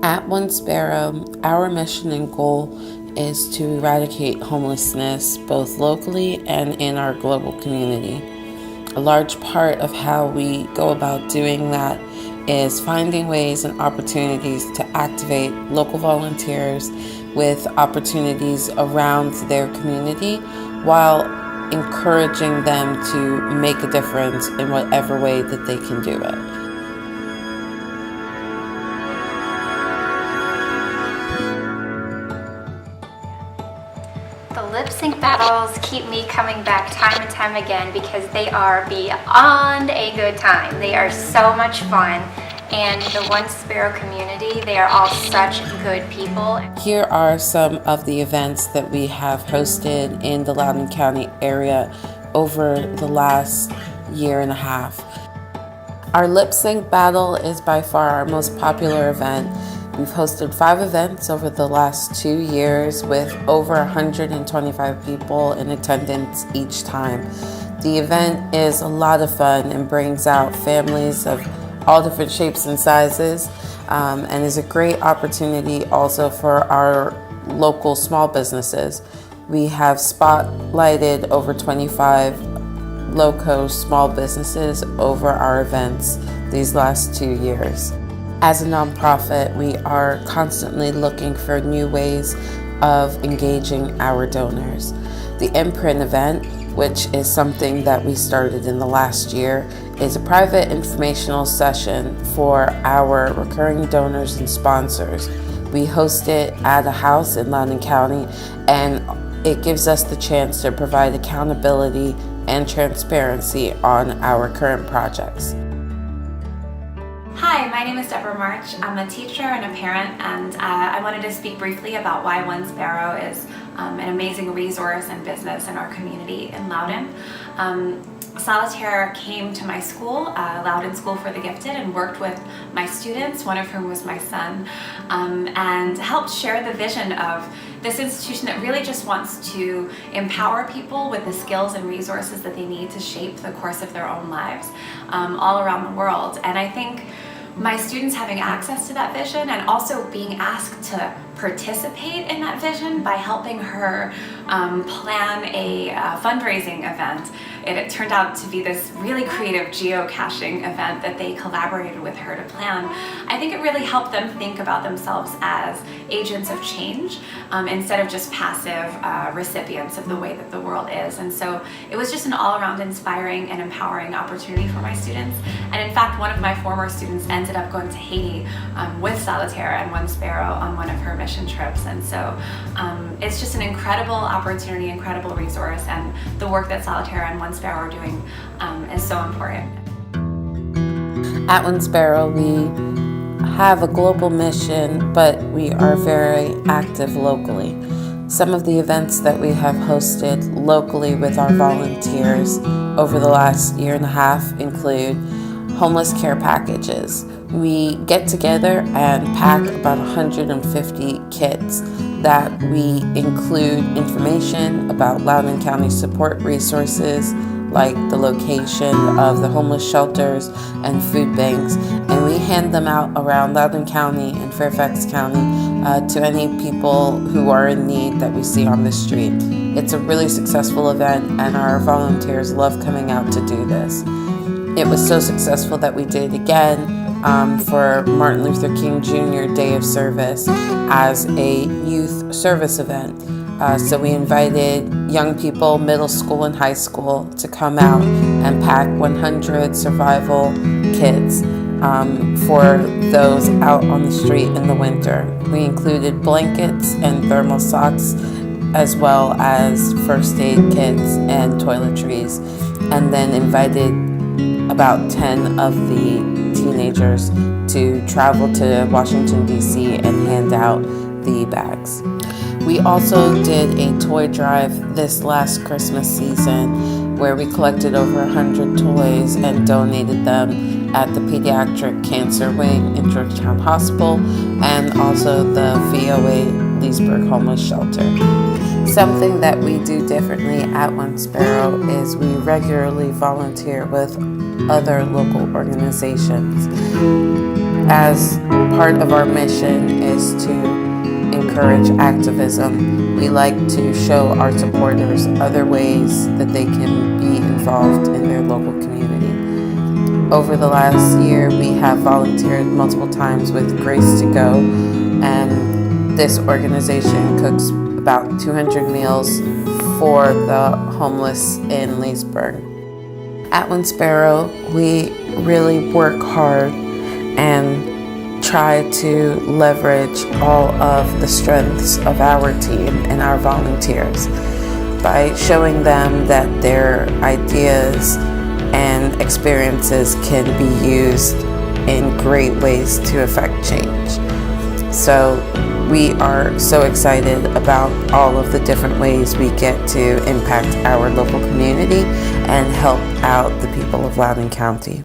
At One Sparrow, our mission and goal is to eradicate homelessness both locally and in our global community. A large part of how we go about doing that is finding ways and opportunities to activate local volunteers with opportunities around their community while encouraging them to make a difference in whatever way that they can do it. The lip sync battles keep me coming back time and time again because they are beyond a good time. They are so much fun, and the One Sparrow community, they are all such good people. Here are some of the events that we have hosted in the Loudoun County area over the last year and a half. Our lip sync battle is by far our most popular event. We've hosted 5 events over the last 2 years with over 125 people in attendance each time. The event is a lot of fun and brings out families of all different shapes and sizes, and is a great opportunity also for our local small businesses. We have spotlighted over 25 local small businesses over our events these last 2 years. As a nonprofit, we are constantly looking for new ways of engaging our donors. The Imprint event, which is something that we started in the last year, is a private informational session for our recurring donors and sponsors. We host it at a house in Loudoun County, and it gives us the chance to provide accountability and transparency on our current projects. Hi, my name is Deborah March. I'm a teacher and a parent, and I wanted to speak briefly about why One Sparrow is an amazing resource and business in our community in Loudoun. Solitaire came to my school, Loudoun School for the Gifted, and worked with my students, one of whom was my son, and helped share the vision of this institution that really just wants to empower people with the skills and resources that they need to shape the course of their own lives all around the world. And I think my students having access to that vision and also being asked to participate in that vision by helping her plan a fundraising event. It turned out to be this really creative geocaching event that they collaborated with her to plan. I think it really helped them think about themselves as agents of change instead of just passive recipients of the way that the world is. And so it was just an all-around inspiring and empowering opportunity for my students. And in fact, one of my former students ended up going to Haiti with Solitaire and One Sparrow on one of her mission trips. And so it's just an incredible opportunity, incredible resource, and the work that Solitaire and One Sparrow are doing is so important. At One Sparrow, we have a global mission, but we are very active locally. Some of the events that we have hosted locally with our volunteers over the last year and a half include homeless care packages. We get together and pack about 150 kits that we include information about Loudoun County support resources like the location of the homeless shelters and food banks, and we hand them out around Loudoun County and Fairfax County to any people who are in need that we see on the street. It's a really successful event, and our volunteers love coming out to do this. It was so successful that we did it again for Martin Luther King Jr. Day of Service as a youth service event. So we invited young people, middle school and high school, to come out and pack 100 survival kits for those out on the street in the winter. We included blankets and thermal socks, as well as first aid kits and toiletries, and then invited about 10 of the teenagers to travel to Washington, D.C. and hand out the bags. We also did a toy drive this last Christmas season where we collected over 100 toys and donated them at the Pediatric Cancer Wing in Georgetown Hospital and also the VOA Leesburg Homeless Shelter. Something that we do differently at One Sparrow is we regularly volunteer with other local organizations. as part of our mission is to encourage activism, we like to show our supporters other ways that they can be involved in their local community. Over the last year, we have volunteered multiple times with Grace to Go, and this organization cooks about 200 meals for the homeless in Leesburg. At One Sparrow, we really work hard and try to leverage all of the strengths of our team and our volunteers by showing them that their ideas and experiences can be used in great ways to affect change. So we are so excited about all of the different ways we get to impact our local community and help out the people of Loudoun County.